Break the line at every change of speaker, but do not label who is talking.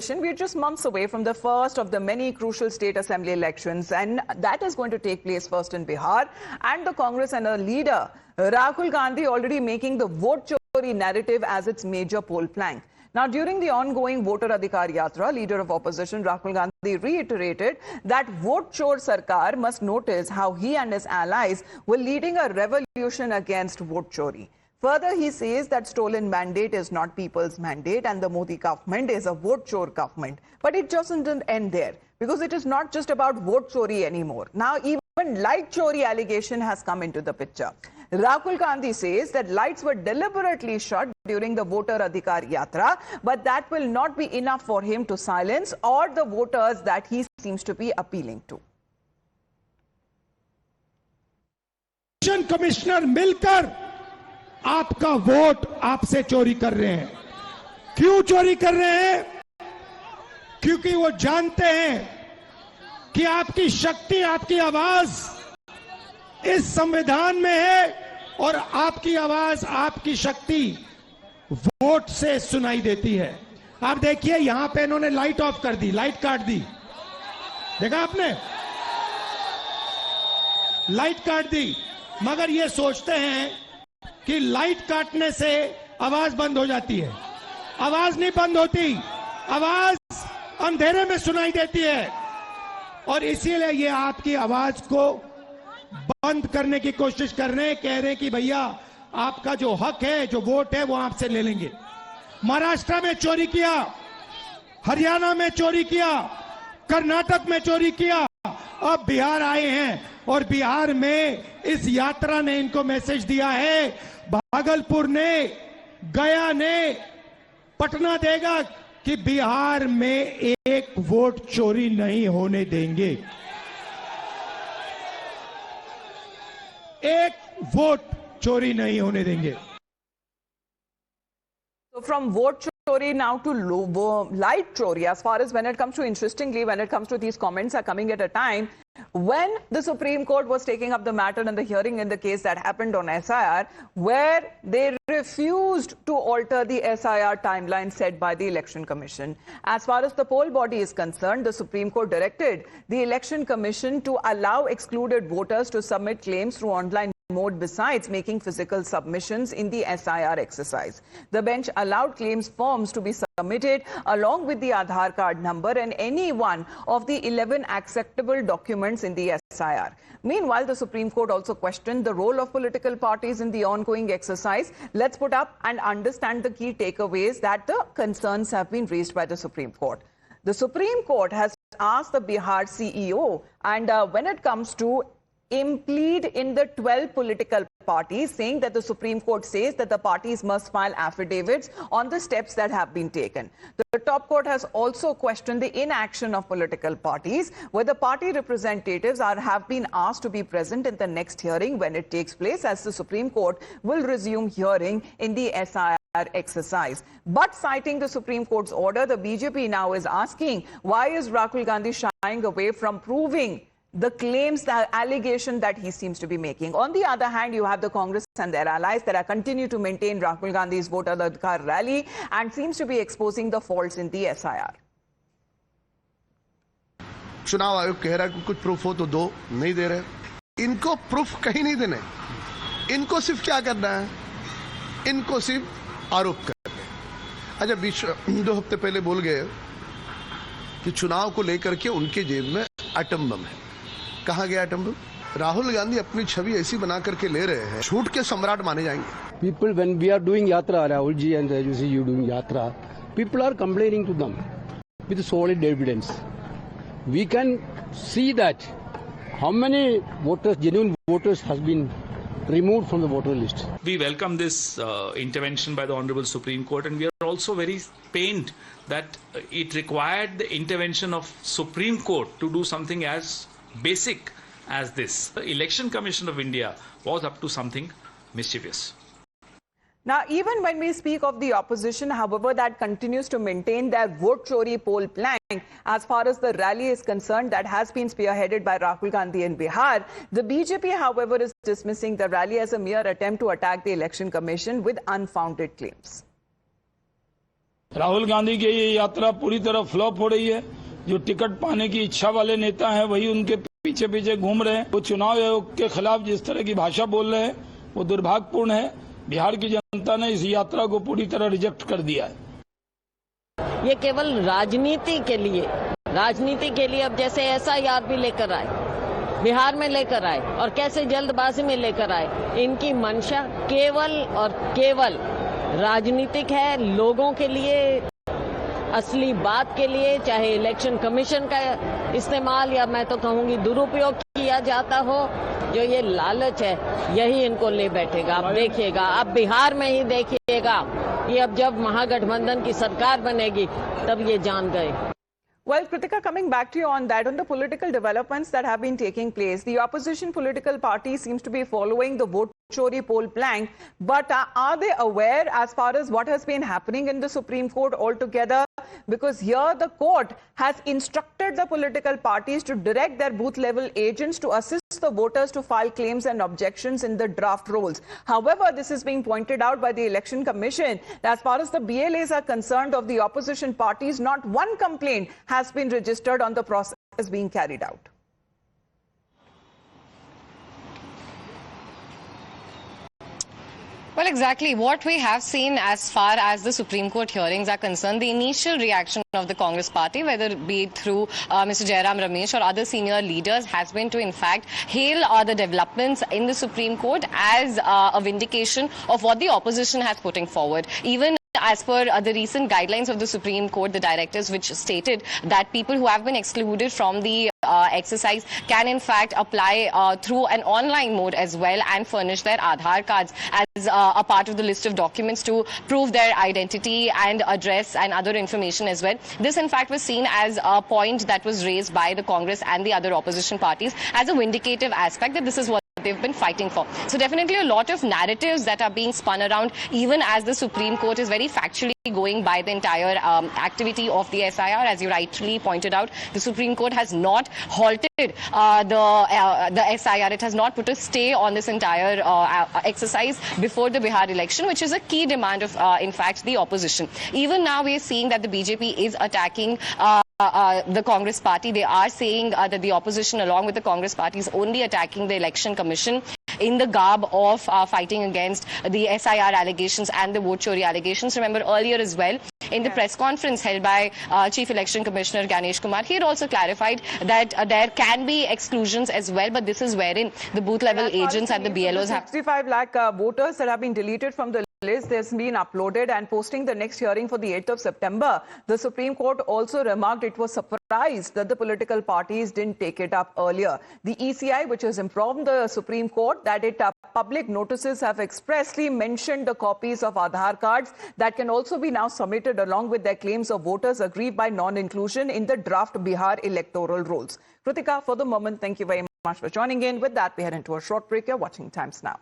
opposition, we're just months away from the first of the many crucial state assembly elections, and that is going to take place first in Bihar. And the Congress and a leader, Rahul Gandhi, already making the vote chori narrative as its major poll plank. Now, during the ongoing Voter Adhikar Yatra, leader of opposition Rahul Gandhi reiterated that Vote Chor Sarkar must notice how he and his allies were leading a revolution against vote chori. Further, he says that stolen mandate is not people's mandate and the Modi government is a vote chor government. But it doesn't end there, because it is not just about vote chori anymore. Now, even light chori allegation has come into the picture. Rahul Gandhi says that lights were deliberately shut during the Voter Adhikar Yatra, but that will not be enough for him to silence all the voters that he seems to be appealing to.
Commissioner मिलकर आपका vote आपसे चोरी कर रहे हैं। क्यों चोरी कर रहे हैं? क्योंकि वो जानते हैं कि आपकी शक्ति, आपकी आवाज इस संविधान में है और आपकी आवाज, आपकी शक्ति वोट से सुनाई देती है। आप देखिए, यहां पे इन्होंने लाइट ऑफ कर दी, लाइट काट दी। देखा आपने? लाइट काट दी, मगर ये सोचते हैं कि लाइट काटने से आवाज बंद हो जाती है। आवाज नहीं बंद होती, आवाज अंधेरे में सुनाई देती है। और इसीलिए ये आपकी आवाज को बंद करने की कोशिश कर रहे हैं, कह रहे हैं कि भैया आपका जो हक है, जो वोट है, वो आपसे ले लेंगे। महाराष्ट्र में चोरी किया, हरियाणा में चोरी किया, कर्नाटक में चोरी किया, अब बिहार आए हैं और बिहार में इस यात्रा ने इनको मैसेज दिया है, भागलपुर ने, गया ने, पटना देगा कि बिहार में एक वोट चोरी नहीं होने देंगे। एक वोट चोरी नहीं होने देंगे।
So from vote chori now to light chori, as far as when it comes to, interestingly, when it comes to these comments are coming at a time when the Supreme Court was taking up the matter and the hearing in the case that happened on SIR, where they refused to alter the SIR timeline set by the Election Commission. As far as the poll body is concerned, the Supreme Court directed the Election Commission to allow excluded voters to submit claims through online mode besides making physical submissions in the SIR exercise. The bench allowed claims forms to be submitted along with the Aadhaar card number and any one of the 11 acceptable documents in the SIR. Meanwhile, the Supreme Court also questioned the role of political parties in the ongoing exercise. Let's put up and understand the key takeaways that the concerns have been raised by the Supreme Court. The Supreme Court has asked the Bihar CEO, and when it comes to implead in the 12 political parties, saying that the Supreme Court says that the parties must file affidavits on the steps that have been taken. The top court has also questioned the inaction of political parties, where the party representatives have been asked to be present in the next hearing when it takes place, as the Supreme Court will resume hearing in the SIR exercise. But citing the Supreme Court's order, the BJP now is asking, why is Rahul Gandhi shying away from proving the claims, the allegation that he seems to be making? On the other hand, you have the Congress and their allies that are continue to maintain Rahul Gandhi's Voter Adhikar rally and seems to be exposing the faults in the SIR.
चुनाव आयोग कह रहा है कि कुछ proof हो तो दो, नहीं दे रहे। इनको प्रूफ कहीं नहीं देने, इनको सिर्फ क्या करना है? इनको सिर्फ आरोप करना है। अच्छा, 2 हफ्ते पहले बोल गए कि चुनाव को लेकर के उनके जेब में एटम बम है। कहाँ गया एटम बम? राहुल गांधी अपनी छवि ऐसी बना करके ले रहे हैं, झूठ के सम्राट माने जाएंगे।
People, when we are doing yatra, Rahul ji, and you see you doing yatra, people are complaining to them with solid evidence. We can see that how many voters, genuine voters, has been removed from the voter list.
We welcome this intervention by the Honorable Supreme Court, and we are also very pained that it required the intervention of Supreme Court to do something as basic as this. The Election Commission of India was up to something mischievous.
Now, even when we speak of the opposition, however, that continues to maintain their vote chori poll plank, as far as the rally is concerned, that has been spearheaded by Rahul Gandhi in Bihar. The BJP, however, is dismissing the rally as a mere attempt to attack the Election Commission with unfounded claims.
Rahul Gandhi की ये यात्रा पूरी तरह flop हो रही है। जो ticket पाने की इच्छा वाले नेता हैं वही उनके पीछे पीछे घूम रहे हैं। वो चुनाव आयोग के खिलाफ जिस तरह की भाषा बोल रहे हैं वो दुर्भाग्यपूर्ण है। बिहार की जनता ने इस यात्रा को पूरी तरह रिजेक्ट कर दिया है।
ये केवल राजनीति के लिए अब जैसे SIR भी लेकर आए, बिहार में लेकर आए और कैसे जल्दबाजी में लेकर आए, इनकी मंशा केवल और केवल राजनीतिक है। लोगों के लिए, असली बात के लिए, चाहे इलेक्शन कमीशन का इस्तेमाल या मैं तो कहूंगी दुरुपयोग किया जाता हो, जो ये लालच है यही इनको ले बैठेगा। आप देखिएगा, आप बिहार में ही देखिएगा, ये अब जब महागठबंधन की सरकार बनेगी तब ये जान गए।
Well, Kritika, coming back to you on that, on the political developments that have been taking place, the opposition political party seems to be following the vote chori poll plank, but are they aware as far as what has been happening in the Supreme Court altogether? Because here the court has instructed the political parties to direct their booth level agents to assist the voters to file claims and objections in the draft rolls. However, this is being pointed out by the Election Commission that as far as the BLAs are concerned of the opposition parties, not one complaint has been registered on the process being carried out.
Well, exactly. What we have seen as far as the Supreme Court hearings are concerned, the initial reaction of the Congress party, whether it be through Mr. Jairam Ramesh or other senior leaders, has been to, in fact, hail the developments in the Supreme Court as a vindication of what the opposition has putting forward. Even as per the recent guidelines of the Supreme Court, the directives which stated that people who have been excluded from the exercise can in fact apply through an online mode as well and furnish their Aadhaar cards as a part of the list of documents to prove their identity and address and other information as well. This in fact was seen as a point that was raised by the Congress and the other opposition parties as a vindicative aspect that this is what they've been fighting for. So definitely a lot of narratives that are being spun around, even as the Supreme Court is very factually going by the entire activity of the SIR. As you rightly pointed out, the Supreme Court has not halted the SIR. It has not put a stay on this entire exercise before the Bihar election, which is a key demand of, in fact, the opposition. Even now, we are seeing that the BJP is attacking the Congress party. They are saying that the opposition, along with the Congress party, is only attacking the Election Commission in the garb of fighting against the SIR allegations and the vote chori allegations. Remember earlier as well, in the press conference held by Chief Election Commissioner Ganesh Kumar, he had also clarified that there can be exclusions as well, but this is wherein the booth level agents and the BLOs have 65
lakh voters that have been deleted from the list. There's been uploaded and posting the next hearing for the 8th of September. The Supreme Court also remarked it was surprised that the political parties didn't take it up earlier. The ECI, which has informed the Supreme Court that public notices have expressly mentioned the copies of Aadhaar cards that can also be now submitted along with their claims of voters aggrieved by non-inclusion in the draft Bihar electoral rolls. Kritika, for the moment, thank you very much for joining in. With that, we head into a short break. You're watching Times Now.